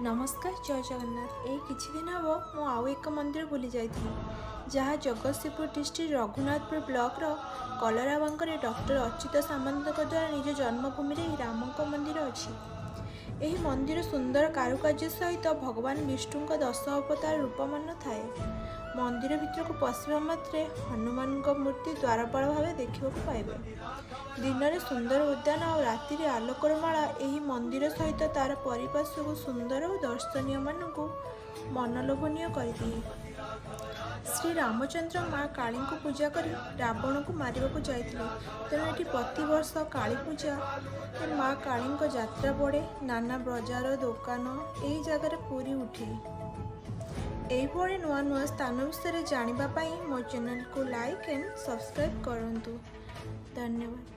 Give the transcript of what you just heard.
नमस्कार जय जगन्नाथ। यही किछि दिन हम मु आउ एक मंदिर बुली जाइथि जहाँ जगतसिंहपुर डिस्ट्रिक्ट रघुनाथपुर ब्लॉक कलराबांकरे डॉक्टर अच्युत सामंत द्वारा निज जन्मभूमि रामक मंदिर अच्छी। यही मंदिर सुंदर कारुकार्य सहित भगवान विष्णु 10 अवतार रूप मान थाए। मंदिर भितर को पशिबा मात्रे हनुमान मूर्ति द्वारपाल भाव देखा पाइबे। दिन में सुंदर उद्यान और राति आलोकर माला यही मंदिर सहित तार परिपार्श्व को सुंदर और दर्शनीय मानक मनलोभनीय करदिए। श्री रामचंद्र माँ काली को पूजा कर रावण को मारिबा को जाइथिले। तेणु ये प्रतिवर्ष काली पूजा माँ काली यात्रा पड़े। नाना बजार दुकान यही जगह पूरी उठे। यही नुआ नुआ स्थान विषय जानापी मो चैनल को लाइक एंड सब्सक्राइब करंतु। धन्यवाद।